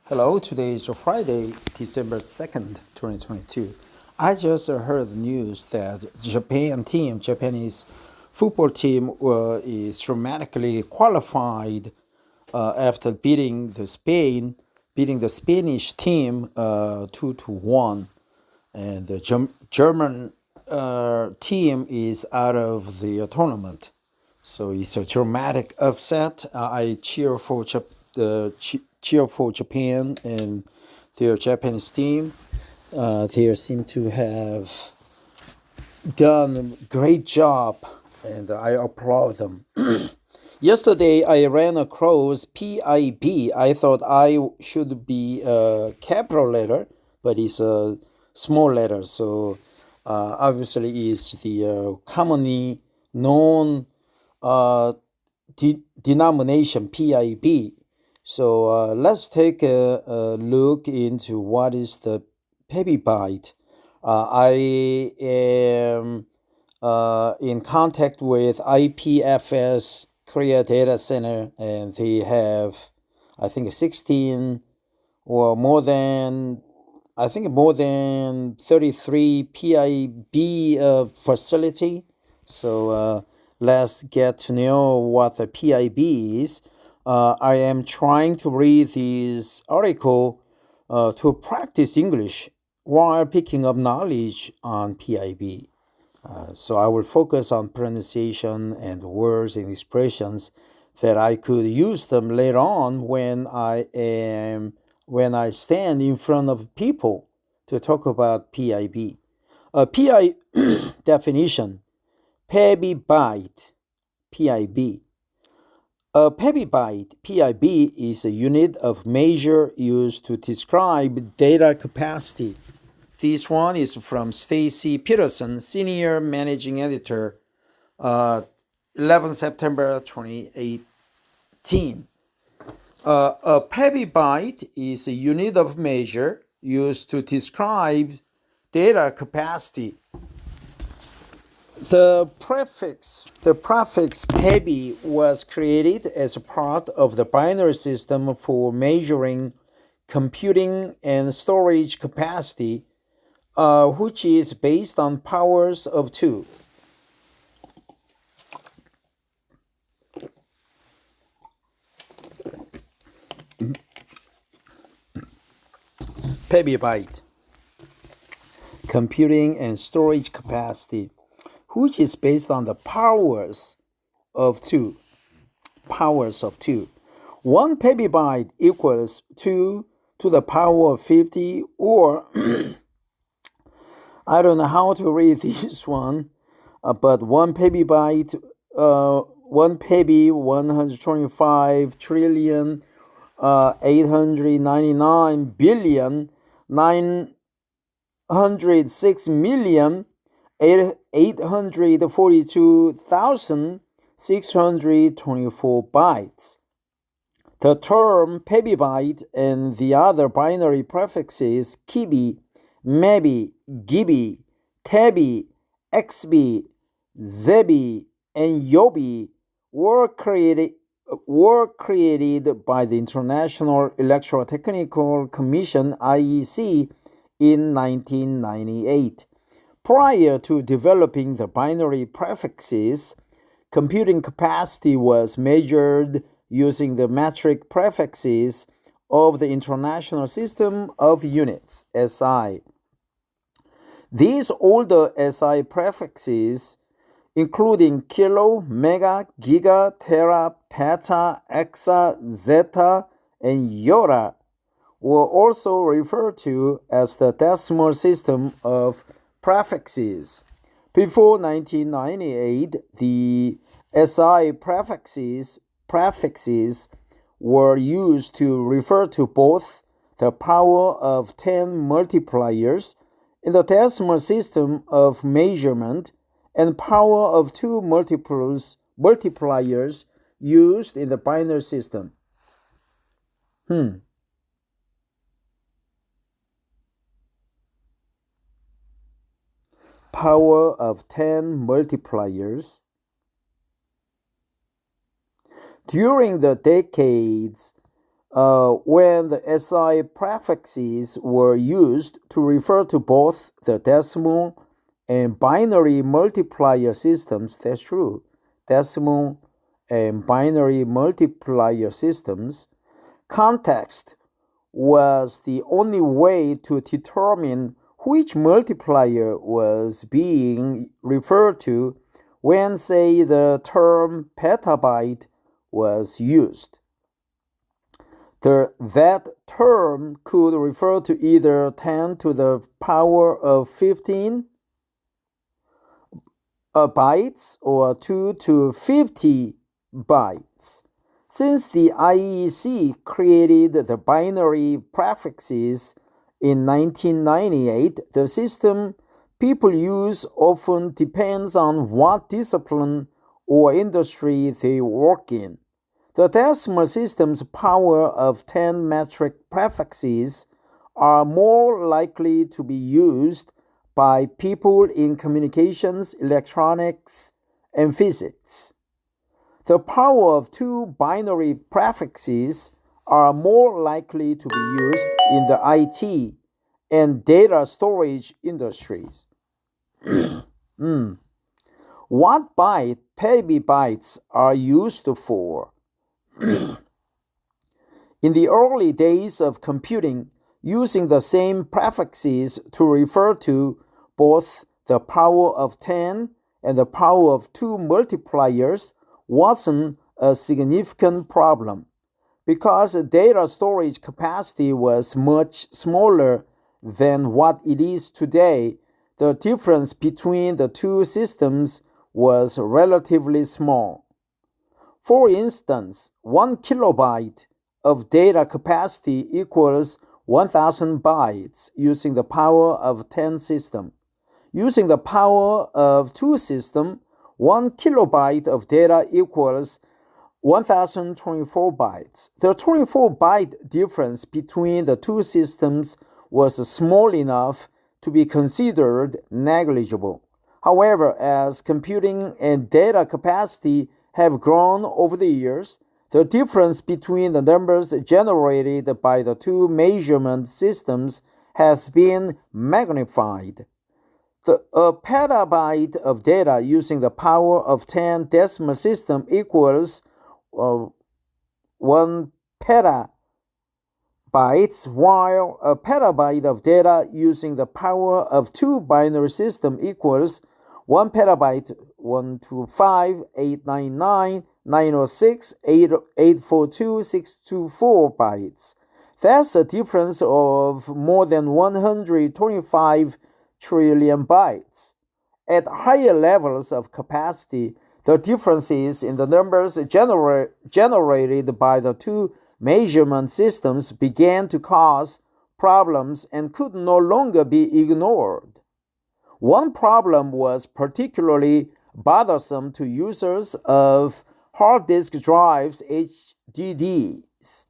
Hello, today is Friday, December 2nd, 2022. I just heard the news that Japanese football team is dramatically qualified after beating the Spanish team 2-1. And the German team is out of the tournament. So it's a dramatic upset. I cheer for Japan and their Japanese team. They seem to have done a great job, and I applaud them. Yesterday, I ran across PIB. I thought I should be a capital letter, but it's a small letter. So obviously, it's the commonly known denomination PIB. So let's take a look into what is the pebibyte. I am in contact with IPFS Korea Data Center, and they have, I think, 16 or more than 33 PIB facility. So let's get to know what the PIB is. I am trying to read this article to practice English while picking up knowledge on PIB. So I will focus on pronunciation and words and expressions that I could use them later on when I stand in front of people to talk about PIB. PI definition: pebibyte, PIB. A pebibyte, PIB, is a unit of measure used to describe data capacity. This one is from Stacy Peterson, Senior Managing Editor, 11 September 2018. A pebibyte is a unit of measure used to describe data capacity. The prefix pebi was created as a part of the binary system for measuring computing and storage capacity, which is based on powers of 2. Pebibyte, computing and storage capacity, which is based on the powers of 2. Powers of 2. 1 pebibyte equals 2 to the power of 50, or I don't know how to read this one, but 1 pebibyte, 1 pebi, 125 trillion, 899 billion, 906 million, 842,624 bytes. The term pebibyte and the other binary prefixes kibi, mebi, gibi, tebi, xb, zebi, and yobi were created by the International Electrotechnical Commission (IEC) in 1998. Prior to developing the binary prefixes, computing capacity was measured using the metric prefixes of the International System of Units (SI). These older SI prefixes, including kilo, mega, giga, tera, peta, exa, zeta, and iota, were also referred to as the decimal system of prefixes. Before 1998, the SI prefixes were used to refer to both the power of 10 multipliers in the decimal system of measurement and power of 2 multipliers used in the binary system. Power of 10 multipliers. During the decades when the SI prefixes were used to refer to both the decimal and binary multiplier systems. That's true. Decimal and binary multiplier systems. Context was the only way to determine which multiplier was being referred to when, say, the term petabyte was used. That term could refer to either 10 to the power of 15 bytes or 2 to 50 bytes. Since the IEC created the binary prefixes in 1998, the system people use often depends on what discipline or industry they work in. The decimal system's power of 10 metric prefixes are more likely to be used by people in communications, electronics, and physics. The power of 2 binary prefixes are more likely to be used in the IT and data storage industries. What byte pebibytes are used for? In the early days of computing, using the same prefixes to refer to both the power of 10 and the power of 2 multipliers wasn't a significant problem because data storage capacity was much smaller than what it is today. The difference between the two systems was relatively small. For instance, 1 kilobyte of data capacity equals 1000 bytes using the power of 10 system. Using the power of 2 system, 1 kilobyte of data equals 1024 bytes. The 24-byte difference between the two systems was small enough to be considered negligible. However, as computing and data capacity have grown over the years, the difference between the numbers generated by the two measurement systems has been magnified. A petabyte of data using the power of 10 decimal system equals 1 petabytes, while a petabyte of data using the power of 2 binary system equals 1 petabyte 125 899 906 842 624 bytes. That's a difference of more than 125 trillion bytes. At higher levels of capacity, the differences in the numbers generated by the two measurement systems began to cause problems and could no longer be ignored. One problem was particularly bothersome to users of hard disk drives, HDDs,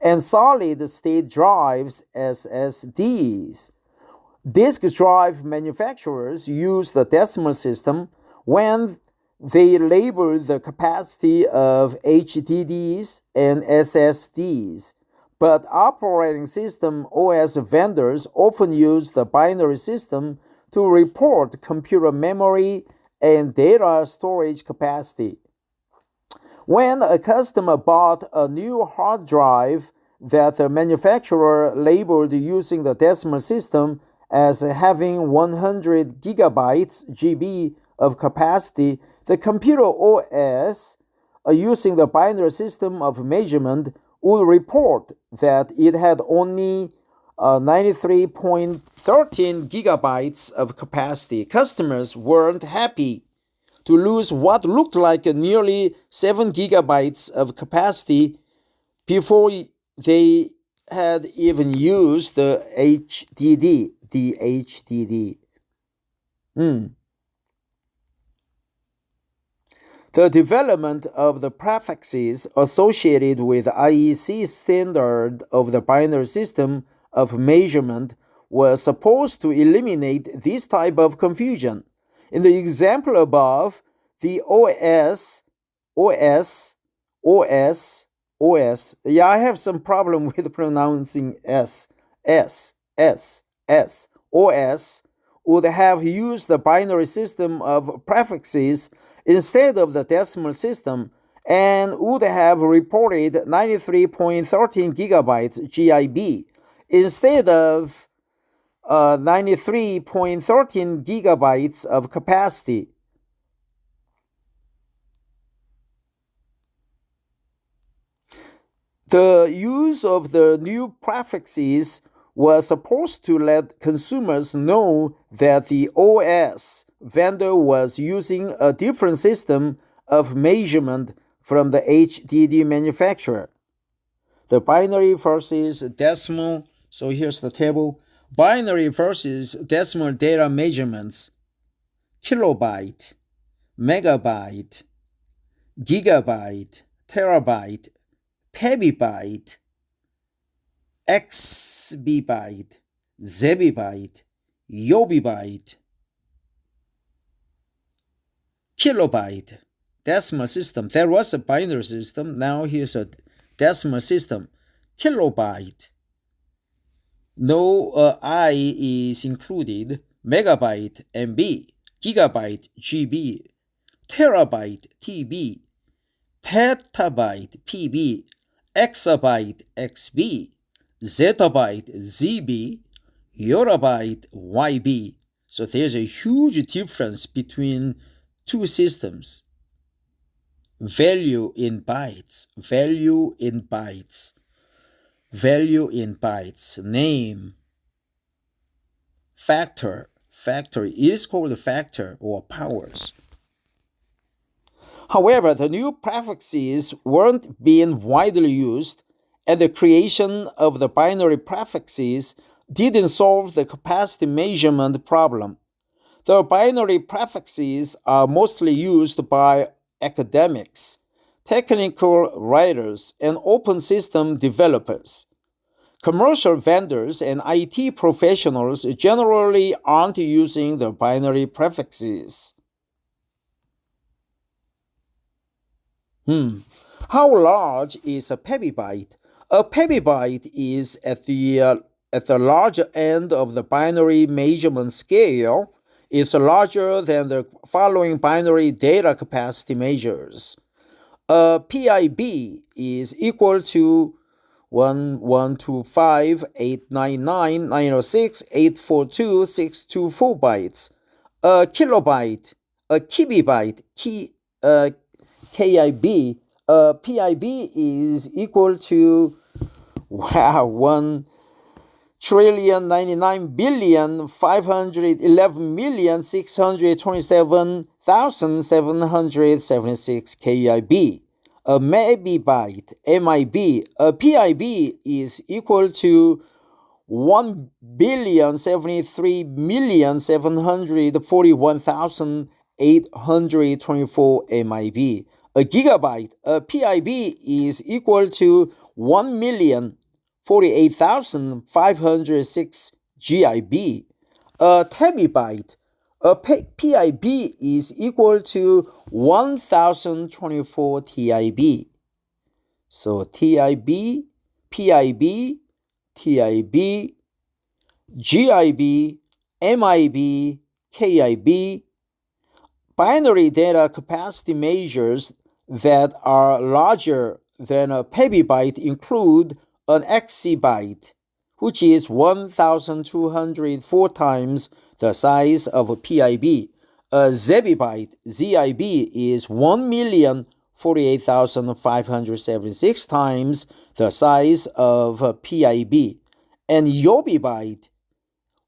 and solid-state drives, SSDs. Disk drive manufacturers use the decimal system when they label the capacity of HDDs and SSDs, but operating system OS vendors often use the binary system to report computer memory and data storage capacity. When a customer bought a new hard drive that the manufacturer labeled using the decimal system as having 100 gigabytes GB of capacity, the computer OS using the binary system of measurement would report that it had only 93.13 gigabytes of capacity. Customers weren't happy to lose what looked like nearly 7 gigabytes of capacity before they had even used the HDD. The development of the prefixes associated with IEC standard of the binary system of measurement was supposed to eliminate this type of confusion. In the example above, the OS OS. Yeah, I have some problem with pronouncing S. OS would have used the binary system of prefixes instead of the decimal system and would have reported 93.13 gigabytes GIB instead of 93.13 gigabytes of capacity. The use of the new prefixes was supposed to let consumers know that the OS vendor was using a different system of measurement from the HDD manufacturer. The binary versus decimal. So here's the table. Binary versus decimal data measurements. Kilobyte, megabyte, gigabyte, terabyte, pebibyte, xbyte, zettabyte, yobibyte, kilobyte, decimal system. There was a binary system. Now here's a decimal system. Kilobyte. No I is included. Megabyte, MB. Gigabyte, GB. Terabyte, TB. Petabyte, PB. Exabyte, XB. Zettabyte, ZB. Yottabyte, YB. So there's a huge difference between two systems. Value in bytes, value in bytes, value in bytes, name, factor, it is called factor or powers. However, the new prefixes weren't being widely used, and the creation of the binary prefixes didn't solve the capacity measurement problem. The binary prefixes are mostly used by academics, technical writers, and open system developers. Commercial vendors and IT professionals generally aren't using the binary prefixes. How large is a pebibyte? A pebibyte is at the larger end of the binary measurement scale. It's larger than the following binary data capacity measures. A PIB is equal to 1125899906842 bytes. A kilobyte, a kibibyte, KIB, PIB is equal to 1,511,627,776 KIB. A mebibyte, MIB, a PIB is equal to 1,073,741,824 MIB. A gigabyte, a PIB is equal to 1,048,506 GIB. A tebibyte, a PIB is equal to 1,024 TIB. So TIB, PIB, TIB, GIB, MIB, KIB. Binary data capacity measures that are larger than a pebibyte include an exabyte, which is 1,204 times the size of a PIB. A zettabyte, ZIB, is 1,048,576 times the size of a PIB. And yobibyte,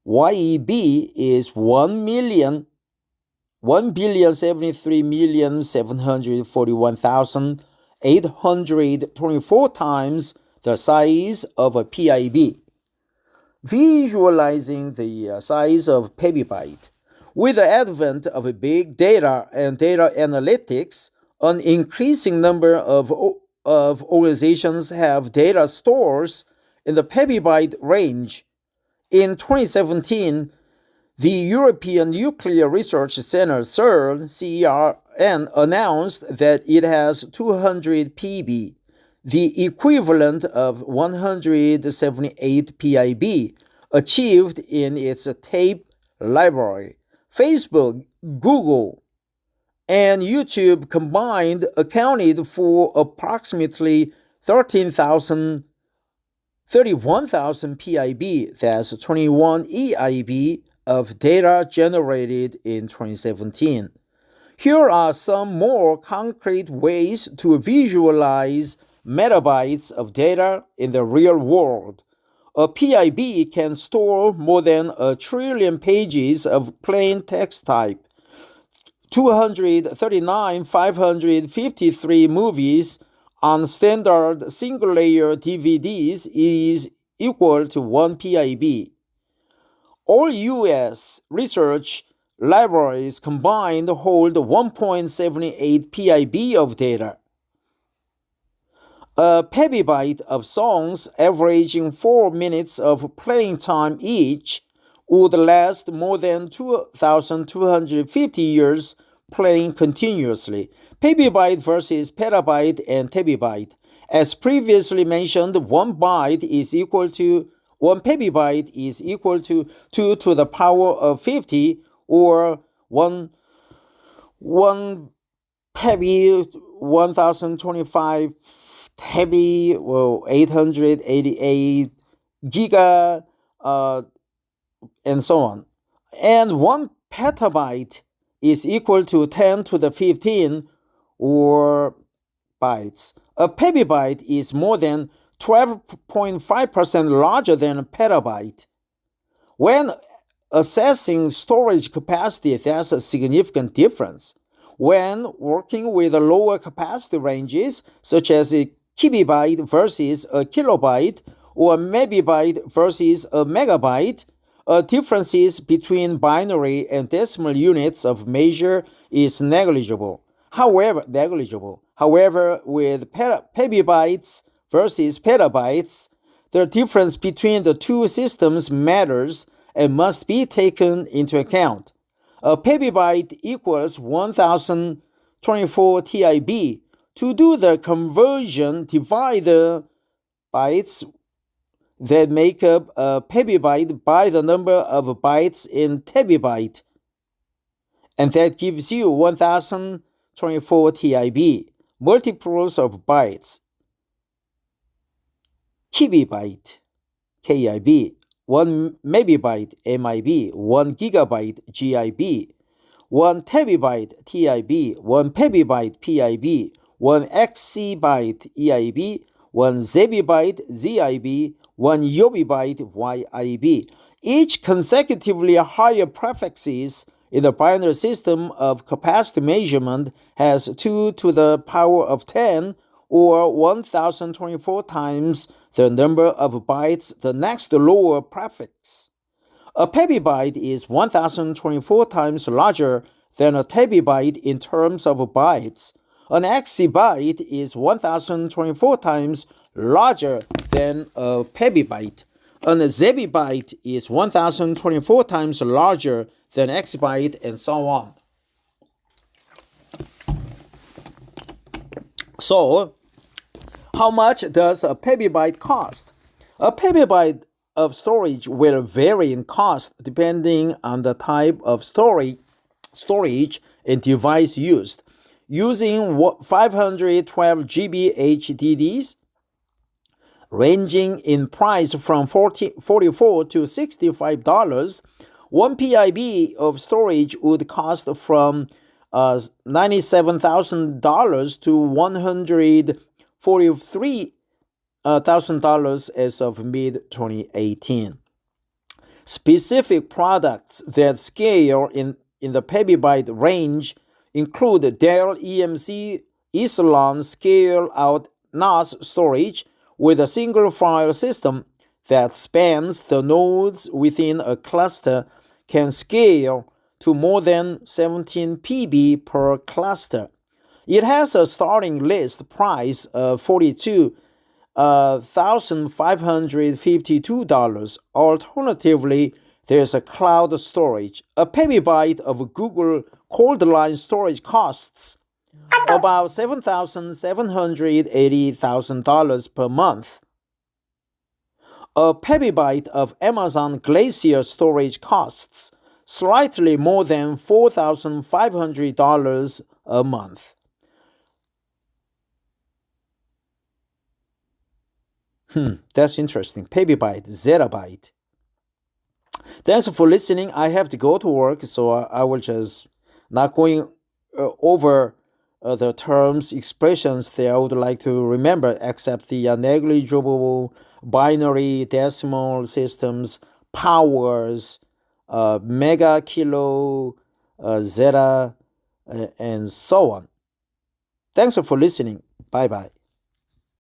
YEB, is 1,073,741,824 times the size of a PIB. Visualizing the size of pebibyte. With the advent of big data and data analytics, an increasing number of organizations have data stores in the pebibyte range. In 2017, the European Nuclear Research Center, CERN, announced that it has 200 PB, the equivalent of 178 PIB, achieved in its tape library. Facebook, Google, and YouTube combined accounted for approximately 31,000 PIB, that's 21 EIB, of data generated in 2017. Here are some more concrete ways to visualize megabytes of data in the real world. A PIB can store more than 1 trillion pages of plain text type. 239,553 movies on standard single-layer DVDs is equal to 1 PIB. All U.S. research libraries combined hold 1.78 PIB of data. A pebibyte of songs averaging 4 minutes of playing time each would last more than 2,250 years playing continuously. Pebibyte versus petabyte and tebibyte. As previously mentioned, 1 pebibyte is equal to 2 to the power of 50, or 1 pebi, 1025 tebi, 888 giga, and so on. And 1 petabyte is equal to 10 to the 15, or bytes. A pebibyte is more than 12.5% larger than a petabyte. When assessing storage capacity, there's a significant difference. When working with lower capacity ranges, such as a kibibyte versus a kilobyte, or a mebibyte versus a megabyte, differences between binary and decimal units of measure is negligible. However, with pebibytes versus petabytes, the difference between the two systems matters and must be taken into account. A pebibyte equals 1024 TIB. To do the conversion, divide the bytes that make up a pebibyte by the number of bytes in tebibyte, and that gives you 1024 TIB. Multiples of bytes: kibibyte, KIB, 1 mebibyte, MIB, 1 gigabyte, GIB, 1 tebibyte, TIB, 1 pebibyte, PIB, 1 exabyte, EIB, 1 zettabyte, ZIB, 1 yobibyte, YIB. Each consecutively higher prefixes in the binary system of capacity measurement has 2 to the power of 10, or 1024 times the number of bytes the next lower prefix. A pebibyte is 1024 times larger than a tebibyte in terms of bytes. An exabyte is 1024 times larger than a pebibyte. An zettabyte is 1024 times larger than exabyte, and so on. So, how much does a pebibyte cost? A pebibyte of storage will vary in cost depending on the type of storage and device used. Using 512 GB HDDs, ranging in price from $44 to $65, 1 PIB of storage would cost from $97,000 to $143,000 as of mid-2018. Specific products that scale in the pebibyte range include Dell EMC Esilon scale-out NAS storage with a single file system that spans the nodes within a cluster, can scale to more than 17 PB per cluster. It has a starting list price of $42,552. Alternatively, there's a cloud storage. A pebibyte of Google Cold Line storage costs about $7,780,000 per month. A pebibyte of Amazon Glacier storage costs slightly more than $4,500 a month. That's interesting. Pebibyte, zettabyte. Thanks for listening. I have to go to work, so I will just not going over the terms, expressions that I would like to remember, except the negligible binary decimal systems, powers, mega, kilo, zeta, and so on. Thanks for listening. Bye bye.